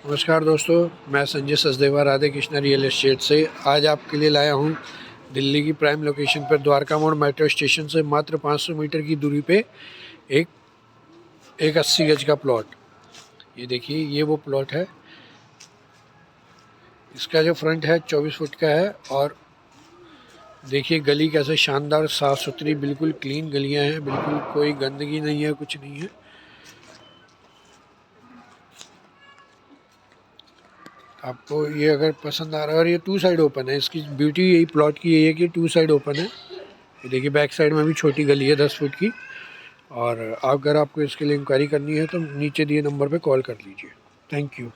नमस्कार दोस्तों, मैं संजय सचदेवा राधे कृष्णा रियल एस्टेट से आज आपके लिए लाया हूँ दिल्ली की प्राइम लोकेशन पर द्वारका मोड़ मेट्रो स्टेशन से मात्र 500 मीटर की दूरी पे एक 80 गज का प्लॉट। ये देखिए, ये वो प्लॉट है। इसका जो फ्रंट है 24 फुट का है और देखिए गली कैसे शानदार साफ़ सुथरी बिल्कुल क्लीन गलियाँ हैं, बिल्कुल कोई गंदगी नहीं है, कुछ नहीं है। आपको ये अगर पसंद आ रहा है और ये 2 साइड ओपन है। इसकी ब्यूटी यही प्लॉट की यही है कि 2 साइड ओपन है। ये देखिए बैक साइड में भी छोटी गली है 10 फुट की। और अगर आपको इसके लिए इंक्वायरी करनी है तो नीचे दिए नंबर पे कॉल कर लीजिए। Thank you.